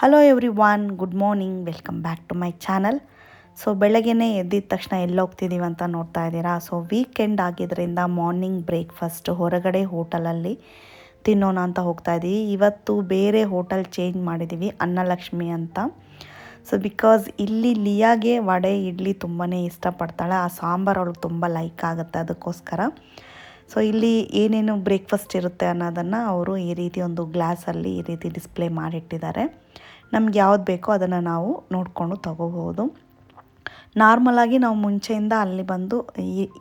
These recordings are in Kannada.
Hello everyone, good morning, welcome back to my channel. So ಬೆಳಗ್ಗೆನೇ ಎದ್ದಿದ ತಕ್ಷಣ ಎಲ್ಲೋಗ್ತಿದ್ದೀವಿ ಅಂತ ನೋಡ್ತಾ ಇದ್ದೀರಾ. ಸೊ ವೀಕೆಂಡ್ ಆಗಿದ್ದರಿಂದ ಮಾರ್ನಿಂಗ್ ಬ್ರೇಕ್ಫಾಸ್ಟ್ ಹೊರಗಡೆ ಹೋಟೆಲಲ್ಲಿ ತಿನ್ನೋಣ ಅಂತ ಹೋಗ್ತಾ ಇದ್ದೀವಿ. ಇವತ್ತು ಬೇರೆ ಹೋಟೆಲ್ ಚೇಂಜ್ ಮಾಡಿದ್ದೀವಿ, ಅನ್ನಲಕ್ಷ್ಮಿ ಅಂತ. ಸೊ ಬಿಕಾಸ್ ಇಲ್ಲಿ ಲಿಯಾಗೆ ವಡೆ ಇಡ್ಲಿ ತುಂಬಾ ಇಷ್ಟಪಡ್ತಾಳೆ. ಆ ಸಾಂಬಾರು ಅವಳಿಗೆ ತುಂಬ ಲೈಕ್ ಆಗುತ್ತೆ, ಅದಕ್ಕೋಸ್ಕರ. ಸೊ ಇಲ್ಲಿ ಏನೇನು ಬ್ರೇಕ್ಫಾಸ್ಟ್ ಇರುತ್ತೆ ಅನ್ನೋದನ್ನು ಅವರು ಈ ರೀತಿ ಒಂದು ಗ್ಲಾಸಲ್ಲಿ ಈ ರೀತಿ ಡಿಸ್ಪ್ಲೇ ಮಾಡಿಟ್ಟಿದ್ದಾರೆ. ನಮ್ಗೆ ಯಾವ್ದು ಬೇಕೋ ಅದನ್ನು ನಾವು ನೋಡಿಕೊಂಡು ತೊಗೋಬೋದು. ನಾರ್ಮಲಾಗಿ ನಾವು ಮುಂಚೆಯಿಂದ ಅಲ್ಲಿ ಬಂದು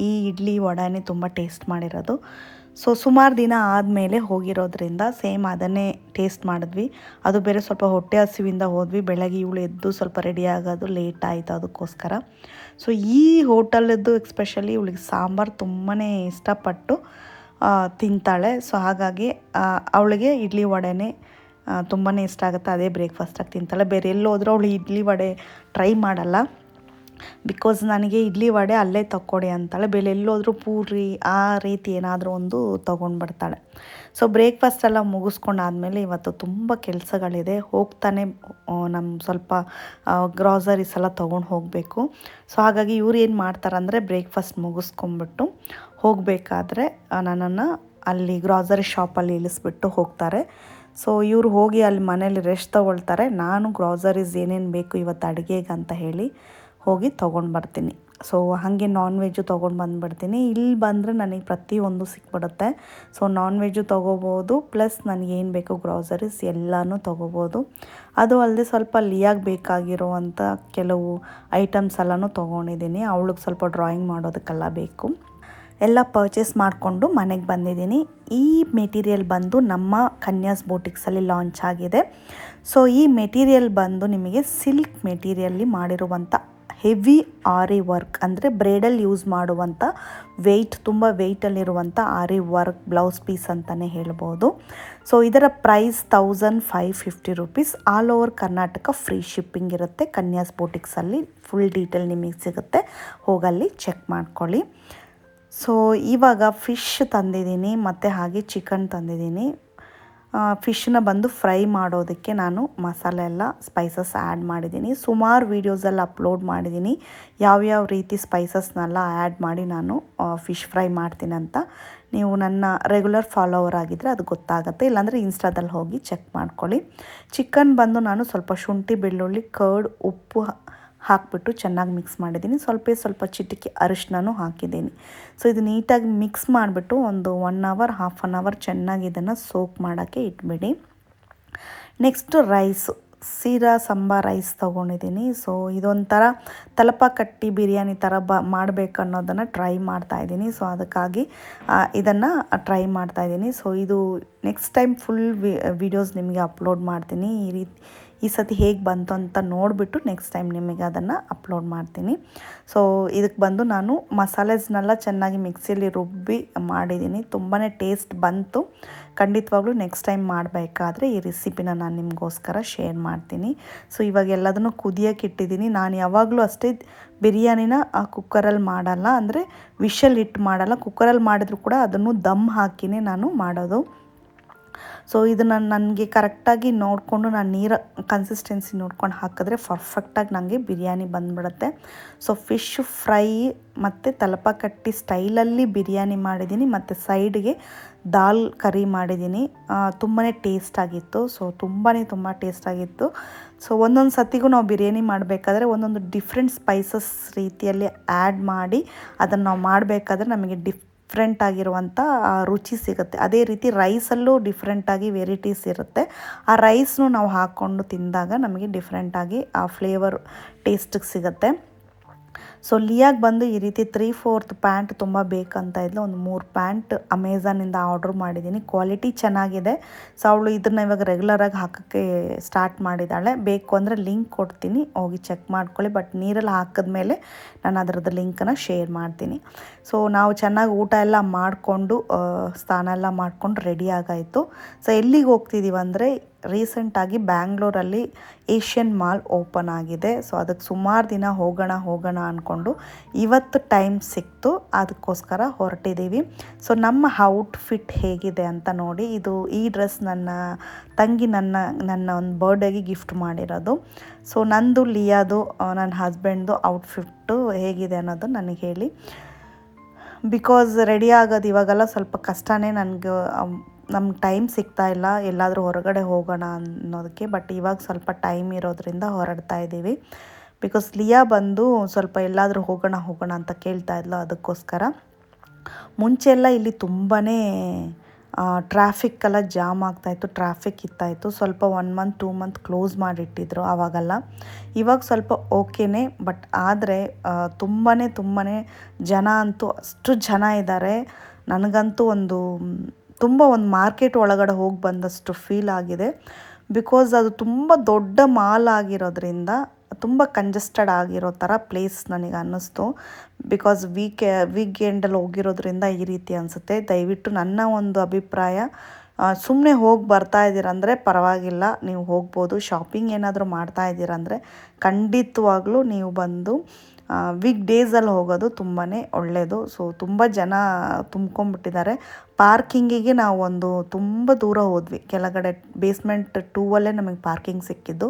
ಈ ಇಡ್ಲಿ ವಡೆನೇ ತುಂಬ ಟೇಸ್ಟ್ ಮಾಡಿರೋದು. ಸೊ ಸುಮಾರು ದಿನ ಆದಮೇಲೆ ಹೋಗಿರೋದ್ರಿಂದ ಸೇಮ್ ಅದನ್ನೇ ಟೇಸ್ಟ್ ಮಾಡಿದ್ವಿ. ಅದು ಬೇರೆ ಸ್ವಲ್ಪ ಹೊಟ್ಟೆ ಹಸಿವಿಂದ ಹೋದ್ವಿ. ಬೆಳಗ್ಗೆ ಇವಳು ಎದ್ದು ಸ್ವಲ್ಪ ರೆಡಿ ಆಗೋದು ಲೇಟ್ ಆಯಿತು, ಅದಕ್ಕೋಸ್ಕರ. ಸೊ ಈ ಹೋಟೆಲದ್ದು ಎಸ್ಪೆಷಲಿ ಇವಳಿಗೆ ಸಾಂಬಾರು ತುಂಬಾ ಇಷ್ಟಪಟ್ಟು ತಿಂತಾಳೆ. ಸೊ ಹಾಗಾಗಿ ಅವಳಿಗೆ ಇಡ್ಲಿ ವಡೆನೇ ತುಂಬಾ ಇಷ್ಟ ಆಗುತ್ತೆ. ಅದೇ ಬ್ರೇಕ್ಫಾಸ್ಟಾಗಿ ತಿಂತಾಳೆ. ಬೇರೆ ಎಲ್ಲೋದ್ರೂ ಅವಳು ಇಡ್ಲಿ ವಡೆ ಟ್ರೈ ಮಾಡಲ್ಲ. ಬಿಕಾಸ್ ನನಗೆ ಇಡ್ಲಿ ವಡೆ ಅಲ್ಲೇ ತಕ್ಕೊಡಿ ಅಂತಾಳೆ. ಬೇರೆ ಎಲ್ಲೋದ್ರೂ ಪೂರಿ ಆ ರೀತಿ ಏನಾದರೂ ಒಂದು ತೊಗೊಂಡು ಬರ್ತಾಳೆ. ಸೊ ಬ್ರೇಕ್ಫಾಸ್ಟ್ ಎಲ್ಲ ಮುಗಿಸ್ಕೊಂಡಾದ್ಮೇಲೆ ಇವತ್ತು ತುಂಬ ಕೆಲಸಗಳಿದೆ. ಹೋಗ್ತಾನೆ ನಮ್ಮ ಸ್ವಲ್ಪ ಗ್ರಾಸರೀಸ್ ಎಲ್ಲ ತೊಗೊಂಡು ಹೋಗಬೇಕು. ಸೊ ಹಾಗಾಗಿ ಇವ್ರು ಏನು ಮಾಡ್ತಾರಂದರೆ ಬ್ರೇಕ್ಫಾಸ್ಟ್ ಮುಗಿಸ್ಕೊಂಬಿಟ್ಟು ಹೋಗಬೇಕಾದ್ರೆ ನನ್ನನ್ನು ಅಲ್ಲಿ ಗ್ರಾಸರಿ ಶಾಪಲ್ಲಿ ಇಳಿಸ್ಬಿಟ್ಟು ಹೋಗ್ತಾರೆ. ಸೊ ಇವ್ರು ಹೋಗಿ ಅಲ್ಲಿ ಮನೇಲಿ ರೆಸ್ಟ್ ತೊಗೊಳ್ತಾರೆ. ನಾನು ಗ್ರಾಸರೀಸ್ ಏನೇನು ಬೇಕು ಇವತ್ತು ಅಡುಗೆಗೆ ಅಂತ ಹೇಳಿ ಹೋಗಿ ತೊಗೊಂಡು ಬರ್ತೀನಿ. ಸೊ ಹಾಗೆ ನಾನ್ ವೆಜ್ಜು ತೊಗೊಂಡು ಬಂದುಬಿಡ್ತೀನಿ. ಇಲ್ಲಿ ಬಂದರೆ ನನಗೆ ಪ್ರತಿಯೊಂದು ಸಿಕ್ಬಿಡುತ್ತೆ. ಸೊ ನಾನ್ ವೆಜ್ಜು ತೊಗೋಬೋದು, ಪ್ಲಸ್ ನನಗೇನು ಬೇಕು ಗ್ರಾಸರೀಸ್ ಎಲ್ಲನೂ ತೊಗೋಬೋದು. ಅದು ಅಲ್ಲದೆ ಸ್ವಲ್ಪ ಲಿಯಾಗೆ ಬೇಕಾಗಿರುವಂಥ ಕೆಲವು ಐಟಮ್ಸ್ ಎಲ್ಲನೂ ತೊಗೊಂಡಿದ್ದೀನಿ. ಅವಳಿಗೆ ಸ್ವಲ್ಪ ಡ್ರಾಯಿಂಗ್ ಮಾಡೋದಕ್ಕೆಲ್ಲ ಬೇಕು. ಎಲ್ಲ ಪರ್ಚೇಸ್ ಮಾಡಿಕೊಂಡು ಮನೆಗೆ ಬಂದಿದ್ದೀನಿ. ಈ ಮೆಟೀರಿಯಲ್ ಬಂದು ನಮ್ಮ ಕನ್ಯಾಸ್ ಬೊಟಿಕ್ಸಲ್ಲಿ ಲಾಂಚ್ ಆಗಿದೆ. ಸೊ ಈ ಮೆಟೀರಿಯಲ್ ಬಂದು ನಿಮಗೆ ಸಿಲ್ಕ್ ಮೆಟೀರಿಯಲ್ಲಿ ಮಾಡಿರುವಂಥ ಹೆವಿ ಆರಿ ವರ್ಕ್, ಅಂದರೆ ಬ್ರೈಡಲ್ ಯೂಸ್ ಮಾಡುವಂಥ ತುಂಬ ವೆಯ್ಟಲ್ಲಿರುವಂಥ ಆರಿ ವರ್ಕ್ ಬ್ಲೌಸ್ ಪೀಸ್ ಅಂತಲೇ ಹೇಳ್ಬೋದು. ಸೊ ಇದರ price 1550 rupees. All over Karnataka free shipping ಇರುತ್ತೆ. ಕನ್ಯಾಸ್ ಬೊಟಿಕ್ಸಲ್ಲಿ ಫುಲ್ ಡೀಟೇಲ್ ನಿಮಗೆ ಸಿಗುತ್ತೆ, ಹೋಗಲ್ಲಿ ಚೆಕ್ ಮಾಡ್ಕೊಳ್ಳಿ. ಸೊ ಇವಾಗ ಫಿಶ್ ತಂದಿದ್ದೀನಿ ಮತ್ತು ಹಾಗೆ ಚಿಕನ್ ತಂದಿದ್ದೀನಿ. ಫಿಶ್ನ ಬಂದು ಫ್ರೈ ಮಾಡೋದಕ್ಕೆ ನಾನು ಮಸಾಲೆ ಎಲ್ಲ ಸ್ಪೈಸಸ್ ಆ್ಯಡ್ ಮಾಡಿದ್ದೀನಿ. ಸುಮಾರು ವೀಡಿಯೋಸಲ್ಲಿ ಅಪ್ಲೋಡ್ ಮಾಡಿದ್ದೀನಿ ಯಾವ್ಯಾವ ರೀತಿ ಸ್ಪೈಸಸ್ನೆಲ್ಲ ಆ್ಯಡ್ ಮಾಡಿ ನಾನು ಫಿಶ್ ಫ್ರೈ ಮಾಡ್ತೀನಿ ಅಂತ. ನೀವು ನನ್ನ ರೆಗ್ಯುಲರ್ ಫಾಲೋವರ್ ಆಗಿದ್ದರೆ ಅದು ಗೊತ್ತಾಗುತ್ತೆ, ಇಲ್ಲಾಂದರೆ ಇನ್ಸ್ಟಾದಲ್ಲಿ ಹೋಗಿ ಚೆಕ್ ಮಾಡ್ಕೊಳ್ಳಿ. ಚಿಕನ್ ಬಂದು ನಾನು ಸ್ವಲ್ಪ ಶುಂಠಿ ಬೆಳ್ಳುಳ್ಳಿ ಕರ್ಡ್ ಉಪ್ಪು ಹಾಕಿಬಿಟ್ಟು ಚೆನ್ನಾಗಿ ಮಿಕ್ಸ್ ಮಾಡಿದ್ದೀನಿ. ಸ್ವಲ್ಪ ಚಿಟಿಕೆ ಅರಿಶಿನೂ ಹಾಕಿದ್ದೀನಿ. ಸೊ ಇದು ನೀಟಾಗಿ ಮಿಕ್ಸ್ ಮಾಡಿಬಿಟ್ಟು ಒಂದು 1 ಅವರ್ ಹಾಫ್ ಆನ್ ಅವರ್ ಚೆನ್ನಾಗಿ ಇದನ್ನು ಸೋಕ್ ಮಾಡೋಕ್ಕೆ ಇಟ್ಬಿಡಿ. ನೆಕ್ಸ್ಟು ರೈಸು, ಸೀರಾ ಸಂಬಾ ರೈಸ್ ತೊಗೊಂಡಿದ್ದೀನಿ. ಸೊ ಇದೊಂಥರ ತಲಪಾಕಟ್ಟಿ ಬಿರಿಯಾನಿ ಥರ ಮಾಡಬೇಕು ಅನ್ನೋದನ್ನು ಟ್ರೈ ಮಾಡ್ತಾಯಿದ್ದೀನಿ. ಸೊ ಅದಕ್ಕಾಗಿ ಇದನ್ನು ಟ್ರೈ ಮಾಡ್ತಾಯಿದ್ದೀನಿ. ಸೊ ಇದು ನೆಕ್ಸ್ಟ್ ಟೈಮ್ ಫುಲ್ ವಿಡಿಯೋಸ್ ನಿಮಗೆ ಅಪ್ಲೋಡ್ ಮಾಡ್ತೀನಿ. ಈ ಸತಿ ಹೇಗೆ ಬಂತು ಅಂತ ನೋಡಿಬಿಟ್ಟು ನೆಕ್ಸ್ಟ್ ಟೈಮ್ ನಿಮಗೆ ಅದನ್ನು ಅಪ್ಲೋಡ್ ಮಾಡ್ತೀನಿ. ಸೊ ಇದಕ್ಕೆ ಬಂದು ನಾನು ಮಸಾಲೆಸ್ನೆಲ್ಲ ಚೆನ್ನಾಗಿ ಮಿಕ್ಸಿಯಲ್ಲಿ ರುಬ್ಬಿ ಮಾಡಿದ್ದೀನಿ. ತುಂಬಾ ಟೇಸ್ಟ್ ಬಂತು. ಖಂಡಿತವಾಗ್ಲೂ ನೆಕ್ಸ್ಟ್ ಟೈಮ್ ಮಾಡಬೇಕಾದ್ರೆ ಈ ರೆಸಿಪಿನ ನಾನು ನಿಮಗೋಸ್ಕರ ಶೇರ್ ಮಾಡ್ತೀನಿ. ಸೊ ಇವಾಗ ಎಲ್ಲದನ್ನು ಕುದಿಯೋಕೆ ಇಟ್ಟಿದ್ದೀನಿ. ನಾನು ಯಾವಾಗಲೂ ಅಷ್ಟೇ ಬಿರಿಯಾನಿನ ಕುಕ್ಕರಲ್ಲಿ ಮಾಡಲ್ಲ, ಅಂದರೆ ವಿಷಲ್ ಇಟ್ಟು ಮಾಡಲ್ಲ. ಕುಕ್ಕರಲ್ಲಿ ಮಾಡಿದ್ರು ಕೂಡ ಅದನ್ನು ದಮ್ ಹಾಕಿನೇ ನಾನು ಮಾಡೋದು. ಸೊ ಇದನ್ನು ನನಗೆ ಕರೆಕ್ಟಾಗಿ ನೋಡಿಕೊಂಡು ನಾನು ನೀರು ಕನ್ಸಿಸ್ಟೆನ್ಸಿ ನೋಡ್ಕೊಂಡು ಹಾಕಿದ್ರೆ ಪರ್ಫೆಕ್ಟಾಗಿ ನನಗೆ ಬಿರಿಯಾನಿ ಬಂದುಬಿಡುತ್ತೆ. ಸೊ ಫಿಶ್ ಫ್ರೈ ಮತ್ತು ತಲಪಾಕಟ್ಟಿ ಸ್ಟೈಲಲ್ಲಿ ಬಿರಿಯಾನಿ ಮಾಡಿದ್ದೀನಿ ಮತ್ತು ಸೈಡ್ಗೆ ದಾಲ್ ಕರಿ ಮಾಡಿದ್ದೀನಿ. ತುಂಬಾ ಟೇಸ್ಟಾಗಿತ್ತು. ಸೊ ತುಂಬ ಟೇಸ್ಟಾಗಿತ್ತು. ಸೊ ಒಂದೊಂದು ಸತಿಗೂ ನಾವು ಬಿರಿಯಾನಿ ಮಾಡಬೇಕಾದ್ರೆ ಒಂದೊಂದು ಡಿಫ್ರೆಂಟ್ ಸ್ಪೈಸಸ್ ರೀತಿಯಲ್ಲಿ ಆ್ಯಡ್ ಮಾಡಿ ಅದನ್ನು ನಾವು ಮಾಡಬೇಕಾದ್ರೆ ನಮಗೆ ಡಿಫ್ರೆಂಟ್ ಆಗಿರುವಂಥ ರುಚಿ ಸಿಗುತ್ತೆ. ಅದೇ ರೀತಿ ರೈಸಲ್ಲೂ ಡಿಫ್ರೆಂಟಾಗಿ ವೆರೈಟೀಸ್ ಇರುತ್ತೆ. ಆ ರೈಸ್ನು ನಾವು ಹಾಕ್ಕೊಂಡು ತಿಂದಾಗ ನಮಗೆ ಡಿಫ್ರೆಂಟಾಗಿ ಆ ಫ್ಲೇವರ್ ಟೇಸ್ಟಿಗೆ ಸಿಗುತ್ತೆ. ಸೊ ಲಿಯಾಗೆ ಬಂದು ಈ ರೀತಿ 3/4 ಪ್ಯಾಂಟ್ ತುಂಬ ಬೇಕಂತ ಇದ್ಲು. ಒಂದು 3 ಪ್ಯಾಂಟ್ ಅಮೆಝಾನಿಂದ ಆರ್ಡ್ರ್ ಮಾಡಿದ್ದೀನಿ. ಕ್ವಾಲಿಟಿ ಚೆನ್ನಾಗಿದೆ. ಸೊ ಅವಳು ಇದನ್ನು ಇವಾಗ ರೆಗ್ಯುಲರಾಗಿ ಹಾಕೋಕ್ಕೆ ಸ್ಟಾರ್ಟ್ ಮಾಡಿದ್ದಾಳೆ. ಬೇಕು ಅಂದರೆ ಲಿಂಕ್ ಕೊಡ್ತೀನಿ, ಹೋಗಿ ಚೆಕ್ ಮಾಡ್ಕೊಳ್ಳಿ. ಬಟ್ ನೀರಲ್ಲಿ ಹಾಕಿದ್ಮೇಲೆ ನಾನು ಅದರದ್ದು ಲಿಂಕನ್ನು ಶೇರ್ ಮಾಡ್ತೀನಿ. ಸೊ ನಾವು ಚೆನ್ನಾಗಿ ಊಟ ಎಲ್ಲ ಮಾಡಿಕೊಂಡು ಸ್ನಾನ ಎಲ್ಲ ಮಾಡಿಕೊಂಡು ರೆಡಿ ಆಗಾಯಿತು. ಸೊ ಎಲ್ಲಿಗೆ ಹೋಗ್ತಿದ್ದೀವಿ ಅಂದರೆ ರೀಸೆಂಟಾಗಿ ಬ್ಯಾಂಗ್ಳೂರಲ್ಲಿ ಏಷ್ಯನ್ ಮಾಲ್ ಓಪನ್ ಆಗಿದೆ. ಸೊ ಅದಕ್ಕೆ ಸುಮಾರು ದಿನ ಹೋಗೋಣ ಅಂದ್ಕೊಂಡು ಇವತ್ತು ಟೈಮ್ ಸಿಕ್ತು, ಅದಕ್ಕೋಸ್ಕರ ಹೊರಟಿದ್ದೀವಿ. ಸೊ ನಮ್ಮ ಔಟ್ಫಿಟ್ ಹೇಗಿದೆ ಅಂತ ನೋಡಿ. ಈ ಡ್ರೆಸ್ ನನ್ನ ತಂಗಿ ನನ್ನ ಒಂದು ಬರ್ಡೇಗೆ ಗಿಫ್ಟ್ ಮಾಡಿರೋದು. ಸೊ ನಂದು ಲಿಯಾದು ನನ್ನ ಹಸ್ಬೆಂಡ್ದು ಔಟ್ಫಿಟ್ಟು ಹೇಗಿದೆ ಅನ್ನೋದು ನನಗೆ ಹೇಳಿ. ಬಿಕಾಸ್ ರೆಡಿ ಆಗೋದು ಇವಾಗೆಲ್ಲ ಸ್ವಲ್ಪ ಕಷ್ಟನೇ, ನಮ್ಗೆ ಟೈಮ್ ಸಿಗ್ತಾ ಇಲ್ಲ ಎಲ್ಲಾದರೂ ಹೊರಗಡೆ ಹೋಗೋಣ ಅನ್ನೋದಕ್ಕೆ. ಬಟ್ ಇವಾಗ ಸ್ವಲ್ಪ ಟೈಮ್ ಇರೋದ್ರಿಂದ ಹೊರಡ್ತಾ ಇದ್ದೀವಿ. ಬಿಕಾಸ್ ಲಿಯಾ ಬಂದು ಸ್ವಲ್ಪ ಎಲ್ಲಾದರೂ ಹೋಗೋಣ ಅಂತ ಕೇಳ್ತಾ ಇದ್ಲು, ಅದಕ್ಕೋಸ್ಕರ. ಮುಂಚೆಲ್ಲ ಇಲ್ಲಿ ತುಂಬಾ ಟ್ರಾಫಿಕ್ಕೆಲ್ಲ ಜಾಮ್ ಆಗ್ತಾಯಿತ್ತು, ಟ್ರಾಫಿಕ್ ಇತ್ತಾಯಿತು. ಸ್ವಲ್ಪ 1 ಮಂತ್ 2 ಮಂತ್ ಕ್ಲೋಸ್ ಮಾಡಿಟ್ಟಿದ್ರು ಆವಾಗೆಲ್ಲ. ಇವಾಗ ಸ್ವಲ್ಪ ಓಕೆನೇ, ಬಟ್ ಆದರೆ ತುಂಬಾ ಜನ ಅಂತೂ ಅಷ್ಟು ಜನ ಇದ್ದಾರೆ. ನನಗಂತೂ ಒಂದು ಮಾರ್ಕೆಟ್ ಒಳಗಡೆ ಹೋಗಿ ಬಂದಷ್ಟು ಫೀಲ್ ಆಗಿದೆ. ಬಿಕಾಸ್ ಅದು ತುಂಬ ದೊಡ್ಡ ಮಾಲ್ ಆಗಿರೋದ್ರಿಂದ ತುಂಬ ಕಂಜೆಸ್ಟೆಡ್ ಆಗಿರೋ ಥರ ಪ್ಲೇಸ್ ನನಗೆ ಅನ್ನಿಸ್ತು. ಬಿಕಾಸ್ ವೀಕೆಂಡಲ್ಲಿ ಹೋಗಿರೋದ್ರಿಂದ ಈ ರೀತಿ ಅನಿಸುತ್ತೆ. ದಯವಿಟ್ಟು ನನ್ನ ಒಂದು ಅಭಿಪ್ರಾಯ, ಸುಮ್ಮನೆ ಹೋಗಿ ಬರ್ತಾ ಇದ್ದೀರಂದರೆ ಪರವಾಗಿಲ್ಲ, ನೀವು ಹೋಗ್ಬೋದು. ಶಾಪಿಂಗ್ ಏನಾದರೂ ಮಾಡ್ತಾ ಇದ್ದೀರಂದರೆ ಖಂಡಿತವಾಗ್ಲೂ ನೀವು ಬಂದು ವೀಕ್ ಡೇಸಲ್ಲಿ ಹೋಗೋದು ತುಂಬಾ ಒಳ್ಳೆಯದು. ಸೊ ತುಂಬ ಜನ ತುಂಬ್ಕೊಂಡ್ಬಿಟ್ಟಿದ್ದಾರೆ. ಪಾರ್ಕಿಂಗಿಗೆ ನಾವು ತುಂಬ ದೂರ ಹೋದ್ವಿ, ಕೆಳಗಡೆ ಬೇಸ್ಮೆಂಟ್ 2ಅಲ್ಲೇ ನಮಗೆ ಪಾರ್ಕಿಂಗ್ ಸಿಕ್ಕಿದ್ದು.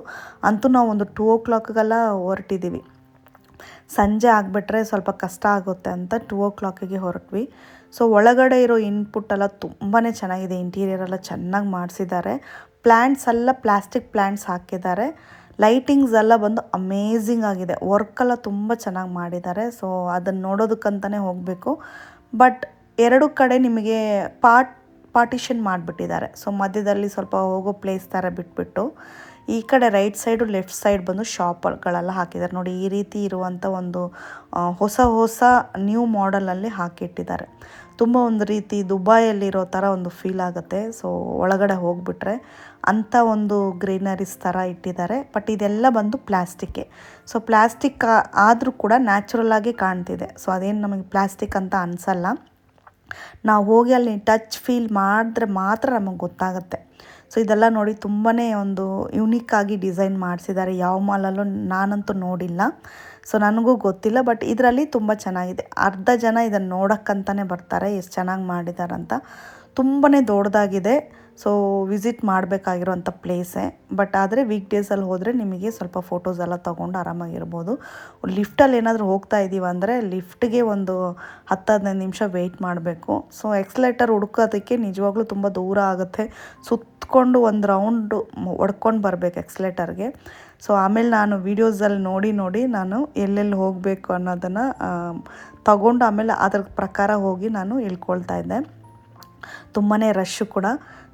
ಅಂತೂ ನಾವು 2 o'clockಗೆಲ್ಲ ಹೊರಟಿದ್ದೀವಿ. ಸಂಜೆ ಆಗಿಬಿಟ್ರೆ ಸ್ವಲ್ಪ ಕಷ್ಟ ಆಗುತ್ತೆ ಅಂತ 2 o'clockಗೆ ಹೊರಟ್ವಿ. ಸೊ ಒಳಗಡೆ ಇರೋ ಇನ್ಪುಟ್ಟೆಲ್ಲ ತುಂಬಾ ಚೆನ್ನಾಗಿದೆ, ಇಂಟೀರಿಯರ್ ಎಲ್ಲ ಚೆನ್ನಾಗಿ ಮಾಡಿಸಿದ್ದಾರೆ. ಪ್ಲ್ಯಾಂಟ್ಸ್ ಎಲ್ಲ ಪ್ಲಾಸ್ಟಿಕ್ ಪ್ಲ್ಯಾಂಟ್ಸ್ ಹಾಕಿದ್ದಾರೆ. ಲೈಟಿಂಗ್ಸ್ ಎಲ್ಲ ಬಂದು ಅಮೇಝಿಂಗ್ ಆಗಿದೆ, ವರ್ಕೆಲ್ಲ ತುಂಬ ಚೆನ್ನಾಗಿ ಮಾಡಿದ್ದಾರೆ. ಸೊ ಅದನ್ನು ನೋಡೋದಕ್ಕಂತಲೇ ಹೋಗಬೇಕು. ಬಟ್ 2 ಕಡೆ ನಿಮಗೆ ಪಾರ್ಟಿಷನ್ ಮಾಡಿಬಿಟ್ಟಿದ್ದಾರೆ. ಸೊ ಮಧ್ಯದಲ್ಲಿ ಸ್ವಲ್ಪ ಹೋಗೋ ಪ್ಲೇಸ್ ಥರ ಬಿಟ್ಬಿಟ್ಟು ಈ ಕಡೆ ರೈಟ್ ಸೈಡು ಲೆಫ್ಟ್ ಸೈಡ್ ಬಂದು ಶಾಪ್ಗಳೆಲ್ಲ ಹಾಕಿದ್ದಾರೆ ನೋಡಿ. ಈ ರೀತಿ ಇರುವಂಥ ಒಂದು ಹೊಸ ನ್ಯೂ ಮಾಡಲಲ್ಲಿ ಹಾಕಿಟ್ಟಿದ್ದಾರೆ. ತುಂಬ ಒಂದು ರೀತಿ ದುಬೈಯಲ್ಲಿರೋ ಥರ ಒಂದು ಫೀಲ್ ಆಗುತ್ತೆ. ಸೊ ಒಳಗಡೆ ಹೋಗಿಬಿಟ್ರೆ ಅಂಥ ಒಂದು ಗ್ರೀನರೀಸ್ ಥರ ಇಟ್ಟಿದ್ದಾರೆ. ಬಟ್ ಇದೆಲ್ಲ ಬಂದು ಪ್ಲ್ಯಾಸ್ಟಿಕ್ಕೆ. ಸೊ ಪ್ಲ್ಯಾಸ್ಟಿಕ್ ಆದರೂ ಕೂಡ ನ್ಯಾಚುರಲ್ಲಾಗಿ ಕಾಣ್ತಿದೆ. ಸೊ ಅದೇನು ನಮಗೆ ಪ್ಲ್ಯಾಸ್ಟಿಕ್ ಅಂತ ಅನಿಸಲ್ಲ. ನಾವು ಹೋಗಿ ಅಲ್ಲಿ ಟಚ್ ಫೀಲ್ ಮಾಡಿದ್ರೆ ಮಾತ್ರ ನಮಗೆ ಗೊತ್ತಾಗುತ್ತೆ. ಸೊ ಇದೆಲ್ಲ ನೋಡಿ ತುಂಬಾ ಒಂದು ಯುನೀಕಾಗಿ ಡಿಸೈನ್ ಮಾಡಿಸಿದ್ದಾರೆ. ಯಾವ ಮಾಲಲ್ಲೂ ನಾನಂತೂ ನೋಡಿಲ್ಲ, ಸೊ ನನಗೂ ಗೊತ್ತಿಲ್ಲ. ಬಟ್ ಇದರಲ್ಲಿ ತುಂಬ ಚೆನ್ನಾಗಿದೆ. ಅರ್ಧ ಜನ ಇದನ್ನು ನೋಡೋಕ್ಕಂತಲೇ ಬರ್ತಾರೆ, ಎಷ್ಟು ಚೆನ್ನಾಗಿ ಮಾಡಿದಾರಂತ. ತುಂಬಾ ದೊಡ್ಡದಾಗಿದೆ. ಸೊ ವಿಸಿಟ್ ಮಾಡಬೇಕಾಗಿರೋಂಥ ಪ್ಲೇಸೇ. ಬಟ್ ಆದರೆ ವೀಕ್ ಡೇಸಲ್ಲಿ ಹೋದರೆ ನಿಮಗೆ ಸ್ವಲ್ಪ ಫೋಟೋಸ್ ಎಲ್ಲ ತೊಗೊಂಡು ಆರಾಮಾಗಿರ್ಬೋದು. ಲಿಫ್ಟಲ್ಲಿ ಏನಾದರೂ ಹೋಗ್ತಾ ಇದ್ದೀವಿ ಅಂದರೆ ಲಿಫ್ಟ್ಗೆ ಒಂದು 10-15 ನಿಮಿಷ ವೆಯ್ಟ್ ಮಾಡಬೇಕು. ಸೊ ಎಕ್ಸ್ಲೇಟರ್ ಹುಡ್ಕೋದಕ್ಕೆ ನಿಜವಾಗ್ಲೂ ತುಂಬ ದೂರ ಆಗುತ್ತೆ. ಸುತ್ತಕೊಂಡು ಒಂದು ರೌಂಡು ಹೊಡ್ಕೊಂಡು ಬರಬೇಕು ಎಕ್ಸ್ಲೇಟರ್ಗೆ. ಸೊ ಆಮೇಲೆ ನಾನು ವೀಡಿಯೋಸಲ್ಲಿ ನೋಡಿ ನಾನು ಎಲ್ಲೆಲ್ಲಿ ಹೋಗಬೇಕು ಅನ್ನೋದನ್ನು ತಗೊಂಡು ಆಮೇಲೆ ಅದ್ರ ಪ್ರಕಾರ ಹೋಗಿ ನಾನು ಇಳ್ಕೊಳ್ತಾ ಇದ್ದೆ. ತುಂಬಾ ರಶ್ಶು ಕೂಡ.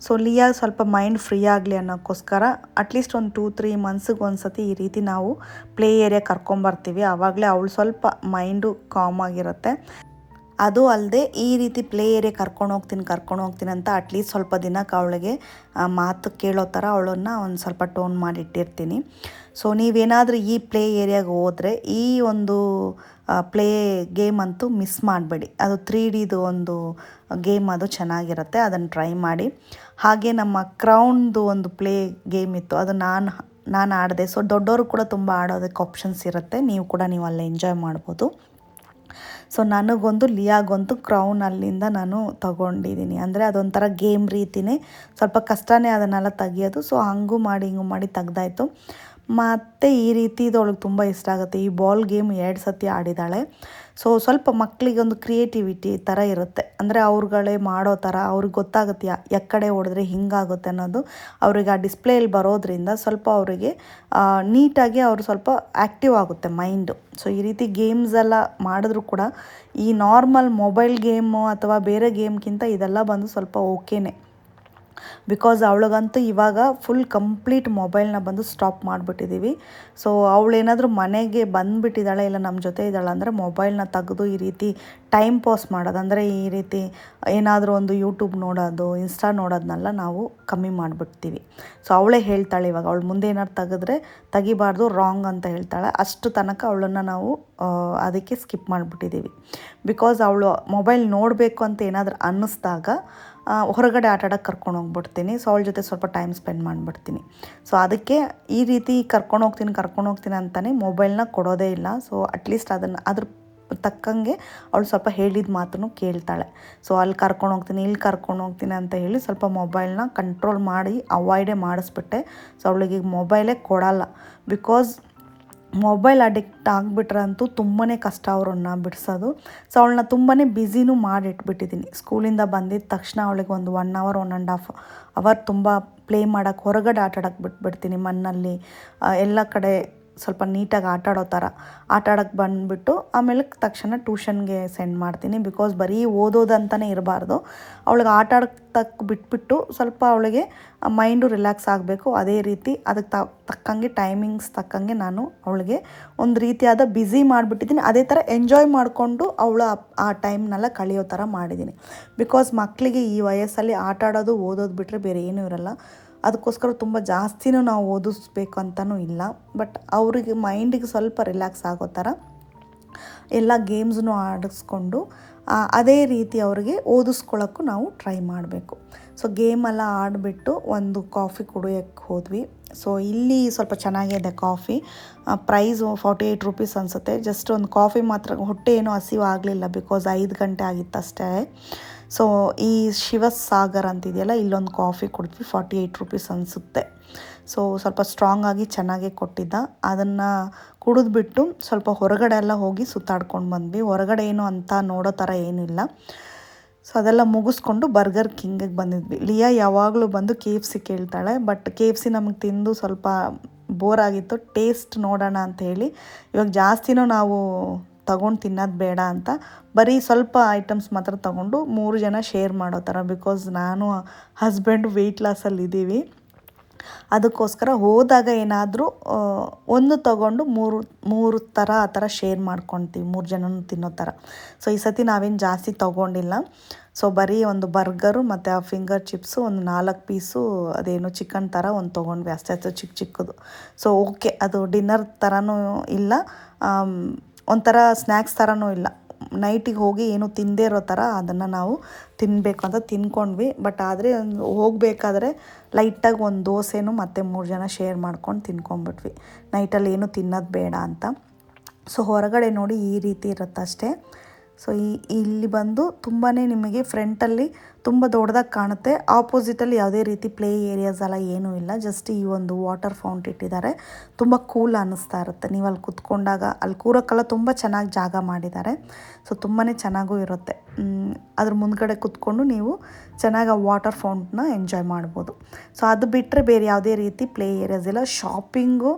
ಸೊ ಲಿಯಾ ಸ್ವಲ್ಪ ಮೈಂಡ್ ಫ್ರೀ ಆಗಲಿ ಅನ್ನೋಕ್ಕೋಸ್ಕರ ಅಟ್ಲೀಸ್ಟ್ ಒಂದು 2-3 ಮಂತ್ಸಿಗೆ ಒಂದು ಸತಿ ಈ ರೀತಿ ನಾವು ಪ್ಲೇ ಏರಿಯಾ ಕರ್ಕೊಂಬರ್ತೀವಿ. ಆವಾಗಲೇ ಅವಳು ಸ್ವಲ್ಪ ಮೈಂಡು ಕಾಮ್ ಆಗಿರುತ್ತೆ. ಅದು ಅಲ್ಲದೆ ಈ ರೀತಿ ಪ್ಲೇ ಏರಿಯಾ ಕರ್ಕೊಂಡು ಹೋಗ್ತೀನಿ ಅಂತ ಅಟ್ಲೀಸ್ಟ್ ಸ್ವಲ್ಪ ದಿನಕ್ಕೆ ಅವಳಿಗೆ ಮಾತು ಕೇಳೋ ಥರ ಅವಳನ್ನು ಒಂದು ಸ್ವಲ್ಪ ಟೋನ್ ಮಾಡಿಟ್ಟಿರ್ತೀನಿ. ಸೊ ನೀವೇನಾದರೂ ಈ ಪ್ಲೇ ಏರಿಯಾಗೆ ಹೋದರೆ ಈ ಒಂದು ಪ್ಲೇ ಗೇಮ್ ಅಂತೂ ಮಿಸ್ ಮಾಡಬೇಡಿ. ಅದು 3Dದು ಒಂದು ಗೇಮ್, ಅದು ಚೆನ್ನಾಗಿರುತ್ತೆ, ಅದನ್ನು ಟ್ರೈ ಮಾಡಿ. ಹಾಗೆ ನಮ್ಮ ಕ್ರೌನ್ದು ಒಂದು ಪ್ಲೇ ಗೇಮ್ ಇತ್ತು, ಅದು ನಾನು ಆಡಿದೆ. ಸೊ ದೊಡ್ಡವರು ಕೂಡ ತುಂಬ ಆಡೋದಕ್ಕೆ ಆಪ್ಷನ್ಸ್ ಇರುತ್ತೆ, ನೀವು ಅಲ್ಲೇ ಎಂಜಾಯ್ ಮಾಡ್ಬೋದು. ಸೊ ನನಗೊಂದು ಲಿಯಾಗೊಂದು ಕ್ರೌನ್ ಅಲ್ಲಿಂದ ನಾನು ತಗೊಂಡಿದ್ದೀನಿ. ಅಂದರೆ ಅದೊಂಥರ ಗೇಮ್ ರೀತಿಯೇ, ಸ್ವಲ್ಪ ಕಷ್ಟನೇ ಅದನ್ನೆಲ್ಲ ತೆಗಿಯೋದು. ಸೊ ಹಿಂಗೂ ಮಾಡಿ ತೆಗ್ದಾಯಿತು. ಮತ್ತು ಈ ರೀತಿ ಅವಳಿಗೆ ತುಂಬ ಇಷ್ಟ ಆಗುತ್ತೆ. ಈ ಬಾಲ್ ಗೇಮ್ 2 ಸತಿ ಆಡಿದ್ದಾಳೆ. ಸೊ ಸ್ವಲ್ಪ ಮಕ್ಕಳಿಗೆ ಒಂದು ಕ್ರಿಯೇಟಿವಿಟಿ ಥರ ಇರುತ್ತೆ. ಅಂದರೆ ಅವ್ರುಗಳೇ ಮಾಡೋ ಥರ ಅವ್ರಿಗೆ ಗೊತ್ತಾಗುತ್ತೆ ಎಕ್ಕಡೆ ಹೊಡೆದ್ರೆ ಹಿಂಗಾಗುತ್ತೆ ಅನ್ನೋದು ಅವ್ರಿಗೆ ಆ ಡಿಸ್ಪ್ಲೇಯಲ್ಲಿ ಬರೋದ್ರಿಂದ ಸ್ವಲ್ಪ ಅವರಿಗೆ ನೀಟಾಗಿ ಅವರು ಸ್ವಲ್ಪ ಆ್ಯಕ್ಟಿವ್ ಆಗುತ್ತೆ ಮೈಂಡು. ಸೊ ಈ ರೀತಿ ಗೇಮ್ಸ್ ಎಲ್ಲ ಮಾಡಿದ್ರೂ ಕೂಡ ಈ ನಾರ್ಮಲ್ ಮೊಬೈಲ್ ಗೇಮು ಅಥವಾ ಬೇರೆ ಗೇಮ್ಗಿಂತ ಇದೆಲ್ಲ ಬಂದು ಸ್ವಲ್ಪ ಓಕೆನೇ. ಬಿಕಾಸ್ ಅವಳಿಗಂತೂ ಇವಾಗ ಫುಲ್ ಕಂಪ್ಲೀಟ್ ಮೊಬೈಲ್ನ ಬಂದು ಸ್ಟಾಪ್ ಮಾಡಿಬಿಟ್ಟಿದ್ದೀವಿ. ಸೊ ಅವಳೇನಾದರೂ ಮನೆಗೆ ಬಂದುಬಿಟ್ಟಿದ್ದಾಳೆ ಇಲ್ಲ ನಮ್ಮ ಜೊತೆ ಇದ್ದಾಳೆ ಅಂದರೆ ಮೊಬೈಲ್ನ ತೆಗೆದು ಈ ರೀತಿ ಟೈಮ್ ಪಾಸ್ ಮಾಡೋದು, ಅಂದರೆ ಈ ರೀತಿ ಏನಾದರೂ ಒಂದು ಯೂಟ್ಯೂಬ್ ನೋಡೋದು, ಇನ್ಸ್ಟಾ ನೋಡೋದನ್ನೆಲ್ಲ ನಾವು ಕಮ್ಮಿ ಮಾಡಿಬಿಡ್ತೀವಿ. ಸೊ ಅವಳೇ ಹೇಳ್ತಾಳೆ ಇವಾಗ ಅವಳು ಮುಂದೆ ಏನಾದ್ರು ತೆಗಿಬಾರ್ದು, ರಾಂಗ್ ಅಂತ ಹೇಳ್ತಾಳೆ. ಅಷ್ಟು ತನಕ ಅವಳನ್ನು ನಾವು ಅದಕ್ಕೆ ಸ್ಕಿಪ್ ಮಾಡಿಬಿಟ್ಟಿದ್ದೀವಿ. ಬಿಕಾಸ್ ಅವಳು ಮೊಬೈಲ್ ನೋಡಬೇಕು ಅಂತ ಏನಾದರೂ ಅನ್ನಿಸ್ದಾಗ ಹೊರಗಡೆ ಆಟ ಆಡೋಕ್ಕೆ ಕರ್ಕೊಂಡು ಹೋಗ್ಬಿಡ್ತೀನಿ. ಸೊ ಅವಳ ಜೊತೆ ಸ್ವಲ್ಪ ಟೈಮ್ ಸ್ಪೆಂಡ್ ಮಾಡಿಬಿಡ್ತೀನಿ. ಸೊ ಅದಕ್ಕೆ ಈ ರೀತಿ ಕರ್ಕೊಂಡು ಹೋಗ್ತೀನಿ ಅಂತಲೇ ಮೊಬೈಲ್ನ ಕೊಡೋದೇ ಇಲ್ಲ. ಸೊ ಅಟ್ಲೀಸ್ಟ್ ಅದ್ರ ತಕ್ಕಂಗೆ ಅವಳು ಸ್ವಲ್ಪ ಹೇಳಿದ ಮಾತನ್ನು ಕೇಳ್ತಾಳೆ. ಸೊ ಅಲ್ಲಿ ಕರ್ಕೊಂಡು ಹೋಗ್ತೀನಿ, ಇಲ್ಲಿ ಕರ್ಕೊಂಡು ಹೋಗ್ತೀನಿ ಅಂತ ಹೇಳಿ ಸ್ವಲ್ಪ ಮೊಬೈಲ್ನ ಕಂಟ್ರೋಲ್ ಮಾಡಿ ಅವಾಯ್ಡೇ ಮಾಡಿಸ್ಬಿಟ್ಟೆ. ಸೊ ಅವಳಿಗೆ ಮೊಬೈಲೇ ಕೊಡಲ್ಲ. ಬಿಕಾಸ್ ಮೊಬೈಲ್ ಅಡಿಕ್ಟ್ ಆಗಿಬಿಟ್ರಂತೂ ತುಂಬಾ ಕಷ್ಟ ಅವ್ರನ್ನ ಬಿಡಿಸೋದು. ಸೊ ಅವಳನ್ನ ತುಂಬಾ ಬ್ಯುಸಿನೂ ಮಾಡಿಟ್ಬಿಟ್ಟಿದ್ದೀನಿ. ಸ್ಕೂಲಿಂದ ಬಂದಿದ್ದ ತಕ್ಷಣ ಅವಳಿಗೆ ಒಂದು 1 hour 1.5 hour ತುಂಬ ಪ್ಲೇ ಮಾಡೋಕ್ಕೆ ಹೊರಗಡೆ ಆಟ ಆಡೋಕ್ಕೆ ಬಿಟ್ಬಿಡ್ತೀನಿ. ಮಣ್ಣಲ್ಲಿ ಎಲ್ಲ ಕಡೆ ಸ್ವಲ್ಪ ನೀಟಾಗಿ ಆಟಾಡೋ ಥರ ಆಟಾಡೋಕ್ಕೆ ಬಂದುಬಿಟ್ಟು ಆಮೇಲೆ ತಕ್ಷಣ ಟ್ಯೂಷನ್ಗೆ ಸೆಂಡ್ ಮಾಡ್ತೀನಿ. ಬಿಕಾಸ್ ಬರೀ ಓದೋದಂತಲೇ ಇರಬಾರ್ದು, ಅವಳಿಗೆ ಆಟ ಆಡೋಕ್ಕೆ ಬಿಟ್ಬಿಟ್ಟು ಸ್ವಲ್ಪ ಅವಳಿಗೆ ಮೈಂಡು ರಿಲ್ಯಾಕ್ಸ್ ಆಗಬೇಕು. ಅದೇ ರೀತಿ ಅದಕ್ಕೆ ತಕ್ಕಂಗೆ ಟೈಮಿಂಗ್ಸ್ ತಕ್ಕಂಗೆ ನಾನು ಅವಳಿಗೆ ಒಂದು ರೀತಿಯಾದ ಬ್ಯುಸಿ ಮಾಡಿಬಿಟ್ಟಿದ್ದೀನಿ. ಅದೇ ಥರ ಎಂಜಾಯ್ ಮಾಡಿಕೊಂಡು ಅವಳು ಆ ಟೈಮ್ನೆಲ್ಲ ಕಳೆಯೋ ಥರ ಮಾಡಿದ್ದೀನಿ. ಬಿಕಾಸ್ ಮಕ್ಕಳಿಗೆ ಈ ವಯಸ್ಸಲ್ಲಿ ಆಟ ಆಡೋದು ಓದೋದು ಬಿಟ್ಟರೆ ಬೇರೆ ಏನೂ ಇರಲ್ಲ. ಅದಕ್ಕೋಸ್ಕರ ತುಂಬ ಜಾಸ್ತಿನೂ ನಾವು ಓದಿಸ್ಬೇಕು ಅಂತಲೂ ಇಲ್ಲ. ಬಟ್ ಅವರಿಗೆ ಮೈಂಡಿಗೆ ಸ್ವಲ್ಪ ರಿಲ್ಯಾಕ್ಸ್ ಆಗೋ ಥರ ಎಲ್ಲ ಗೇಮ್ಸ್ನೂ ಆಡಿಸ್ಕೊಂಡು ಅದೇ ರೀತಿ ಅವ್ರಿಗೆ ಓದಿಸ್ಕೊಳ್ಳೋಕ್ಕೂ ನಾವು ಟ್ರೈ ಮಾಡಬೇಕು. ಸೊ ಗೇಮೆಲ್ಲ ಆಡಿಬಿಟ್ಟು ಒಂದು ಕಾಫಿ ಕುಡಿಯೋಕ್ಕೆ ಹೋದ್ವಿ. ಸೊ ಇಲ್ಲಿ ಸ್ವಲ್ಪ ಚೆನ್ನಾಗಿದೆ ಕಾಫಿ. ಪ್ರೈಸು 48 rupees ಅನಿಸುತ್ತೆ. ಜಸ್ಟ್ ಒಂದು ಕಾಫಿ ಮಾತ್ರ, ಹೊಟ್ಟೆ ಏನೂ ಹಸಿವು ಆಗಲಿಲ್ಲ ಬಿಕಾಸ್ 5 ಗಂಟೆ ಆಗಿತ್ತಷ್ಟೇ. ಸೊ ಈ ಶಿವಸಾಗರ್ ಅಂತಿದೆಯಲ್ಲ, ಇಲ್ಲೊಂದು ಕಾಫಿ ಕುಡಿದ್ವಿ. 48 rupees ಅನಿಸುತ್ತೆ. ಸೊ ಸ್ವಲ್ಪ ಸ್ಟ್ರಾಂಗ್ ಆಗಿ ಚೆನ್ನಾಗೇ ಕೊಟ್ಟಿದ್ದ. ಅದನ್ನು ಕುಡಿದ್ಬಿಟ್ಟು ಸ್ವಲ್ಪ ಹೊರಗಡೆ ಎಲ್ಲ ಹೋಗಿ ಸುತ್ತಾಡ್ಕೊಂಡು ಬಂದ್ವಿ. ಹೊರಗಡೆ ಏನು ಅಂತ ನೋಡೋ ಥರ ಏನಿಲ್ಲ. ಸೊ ಅದೆಲ್ಲ ಮುಗಿಸ್ಕೊಂಡು ಬರ್ಗರ್ ಕಿಂಗಿಗೆ ಬಂದಿದ್ವಿ. ಲಿಯಾ ಯಾವಾಗಲೂ ಬಂದು KFC ಕೇಳ್ತಾಳೆ. ಬಟ್ KFC ನಮಗೆ ತಿಂದು ಸ್ವಲ್ಪ ಬೋರ್ ಆಗಿತ್ತು. ಟೇಸ್ಟ್ ನೋಡೋಣ ಅಂತ ಹೇಳಿ ಇವಾಗ ಜಾಸ್ತಿನೂ ನಾವು ತಗೊಂಡು ತಿನ್ನೋದು ಬೇಡ ಅಂತ ಬರೀ ಸ್ವಲ್ಪ ಐಟಮ್ಸ್ ಮಾತ್ರ ತಗೊಂಡು 3 ಜನ ಶೇರ್ ಮಾಡೋ ಥರ. ಬಿಕಾಸ್ ನಾನು ಹಸ್ಬೆಂಡ್ ವೆಯ್ಟ್ ಲಾಸಲ್ಲಿ ಇದ್ದೀವಿ. ಅದಕ್ಕೋಸ್ಕರ ಹೋದಾಗ ಏನಾದರೂ ಒಂದು ತೊಗೊಂಡು ಮೂರು ಥರ ಆ ಥರ ಶೇರ್ ಮಾಡ್ಕೊತೀವಿ, 3 ಜನನೂ ತಿನ್ನೋ ಥರ. ಸೊ ಈ ಸತಿ ನಾವೇನು ಜಾಸ್ತಿ ತೊಗೊಂಡಿಲ್ಲ. ಸೊ ಬರೀ ಒಂದು ಬರ್ಗರು ಮತ್ತು ಆ ಫಿಂಗರ್ ಚಿಪ್ಸು ಒಂದು 4 ಪೀಸು ಅದೇನು ಚಿಕನ್ ಥರ ಒಂದು ತೊಗೊಂಡ್ವಿ ಅಷ್ಟೇ, ಚಿಕ್ಕದು. ಸೊ ಓಕೆ, ಅದು ಡಿನ್ನರ್ ಥರನೂ ಇಲ್ಲ, ಒಂಥರ ಸ್ನ್ಯಾಕ್ಸ್ ಥರನೂ ಇಲ್ಲ. ನೈಟಿಗೆ ಹೋಗಿ ಏನು ತಿಂದೇ ಇರೋ ಥರ ಅದನ್ನು ನಾವು ತಿನ್ನಬೇಕು ಅಂತ ತಿನ್ಕೊಂಡ್ವಿ. ಬಟ್ ಆದರೆ ಹೋಗಬೇಕಾದ್ರೆ ಲೈಟಾಗಿ ಒಂದು ದೋಸೆನೂ ಮತ್ತು 3 ಜನ ಶೇರ್ ಮಾಡ್ಕೊಂಡು ತಿನ್ಕೊಂಡ್ಬಿಟ್ವಿ. ನೈಟಲ್ಲಿ ಏನು ತಿನ್ನೋದು ಬೇಡ ಅಂತ. ಸೊ ಹೊರಗಡೆ ನೋಡಿ ಈ ರೀತಿ ಇರುತ್ತೆ ಅಷ್ಟೇ. ಸೊ ಇಲ್ಲಿ ಬಂದು ತುಂಬಾ ನಿಮಗೆ ಫ್ರಂಟಲ್ಲಿ ತುಂಬ ದೊಡ್ಡದಾಗಿ ಕಾಣುತ್ತೆ. ಆಪೋಸಿಟಲ್ಲಿ ಯಾವುದೇ ರೀತಿ ಪ್ಲೇ ಏರಿಯಾಸ್ ಎಲ್ಲ ಏನೂ ಇಲ್ಲ. ಜಸ್ಟ್ ಈ ಒಂದು ವಾಟರ್ ಫೌಂಟ್ ಇಟ್ಟಿದ್ದಾರೆ. ತುಂಬ ಕೂಲ್ ಅನ್ನಿಸ್ತಾ ಇರುತ್ತೆ ನೀವು ಅಲ್ಲಿ ಕುತ್ಕೊಂಡಾಗ. ಅಲ್ಲಿ ಕೂರೋಕ್ಕೆಲ್ಲ ತುಂಬ ಚೆನ್ನಾಗಿ ಜಾಗ ಮಾಡಿದ್ದಾರೆ. ಸೊ ತುಂಬಾ ಚೆನ್ನಾಗೂ ಇರುತ್ತೆ. ಅದ್ರ ಮುಂದ್ಗಡೆ ಕುತ್ಕೊಂಡು ನೀವು ಚೆನ್ನಾಗಿ ಆ ವಾಟರ್ ಫೌಂಟ್ನ ಎಂಜಾಯ್ ಮಾಡ್ಬೋದು. ಸೊ ಅದು ಬಿಟ್ಟರೆ ಬೇರೆ ಯಾವುದೇ ರೀತಿ ಪ್ಲೇ ಏರಿಯಾಸ್ ಇಲ್ಲ. ಶಾಪಿಂಗು,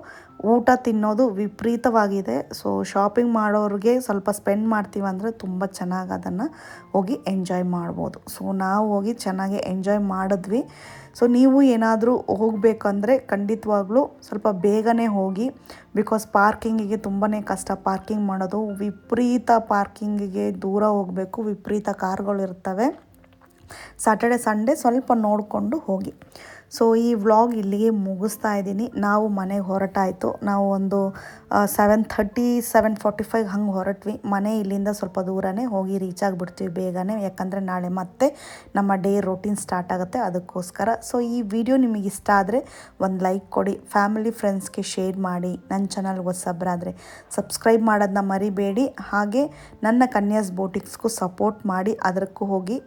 ಊಟ ತಿನ್ನೋದು ವಿಪರೀತವಾಗಿದೆ. ಸೊ ಶಾಪಿಂಗ್ ಮಾಡೋರಿಗೆ ಸ್ವಲ್ಪ ಸ್ಪೆಂಡ್ ಮಾಡ್ತೀವಂದರೆ ತುಂಬ ಚೆನ್ನಾಗಿ ಅದನ್ನು ಹೋಗಿ ಎಂಜಾಯ್ ಮಾಡ್ಬೋದು. ಸೊ ನಾವು ಹೋಗಿ ಚೆನ್ನಾಗಿ ಎಂಜಾಯ್ ಮಾಡಿದ್ವಿ. ಸೊ ನೀವು ಏನಾದರೂ ಹೋಗಬೇಕಂದ್ರೆ ಖಂಡಿತವಾಗ್ಲೂ ಸ್ವಲ್ಪ ಬೇಗನೆ ಹೋಗಿ. ಬಿಕಾಸ್ ಪಾರ್ಕಿಂಗಿಗೆ ತುಂಬಾ ಕಷ್ಟ ಪಾರ್ಕಿಂಗ್ ಮಾಡೋದು. ವಿಪರೀತ ಪಾರ್ಕಿಂಗಿಗೆ ದೂರ ಹೋಗಬೇಕು, ವಿಪರೀತ ಕಾರ್ಗಳಿರ್ತವೆ. ಸ್ಯಾಟರ್ಡೆ ಸಂಡೇ ಸ್ವಲ್ಪ ನೋಡಿಕೊಂಡು ಹೋಗಿ. ಸೊ ಈ ವ್ಲಾಗ್ ಇಲ್ಲಿಗೆ ಮುಗಿಸ್ತಾ ಇದ್ದೀನಿ. ನಾವು ಮನೆಗೆ ಹೊರಟಾಯಿತು. ನಾವು ಒಂದು 7:30 7:45 ಹಂಗೆ ಹೊರಟ್ವಿ. ಮನೆ ಇಲ್ಲಿಂದ ಸ್ವಲ್ಪ ದೂರನೇ, ಹೋಗಿ ರೀಚ್ ಆಗಿಬಿಡ್ತೀವಿ ಬೇಗನೆ. ಯಾಕಂದರೆ ನಾಳೆ ಮತ್ತೆ ನಮ್ಮ ಡೇ ರೊಟೀನ್ ಸ್ಟಾರ್ಟ್ ಆಗುತ್ತೆ, ಅದಕ್ಕೋಸ್ಕರ. ಸೊ ಈ ವಿಡಿಯೋ ನಿಮಗೆ ಇಷ್ಟ ಆದರೆ ಒಂದು ಲೈಕ್ ಕೊಡಿ, ಫ್ಯಾಮಿಲಿ ಫ್ರೆಂಡ್ಸ್ಗೆ ಶೇರ್ ಮಾಡಿ. ನನ್ನ ಚಾನಲ್ಗೆ ಹೊಸಬ್ರಾದರೆ ಸಬ್ಸ್ಕ್ರೈಬ್ ಮಾಡೋದನ್ನ ಮರಿಬೇಡಿ. ಹಾಗೆ ನನ್ನ ಕನ್ಯಾಸ್ ಬೋಟಿಕ್ಸ್ಗೂ ಸಪೋರ್ಟ್ ಮಾಡಿ, ಅದಕ್ಕೂ ಹೋಗಿ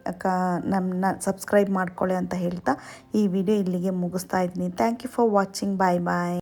ನನ್ನ ಸಬ್ಸ್ಕ್ರೈಬ್ ಮಾಡ್ಕೊಳ್ಳಿ ಅಂತ ಹೇಳ್ತಾ ಈ ವಿಡಿಯೋ ಇಲ್ಲಿಗೆ ಮುಗಿಸ್ತಾ ಇದ್ದೀನಿ. Thank you for watching. Bye bye.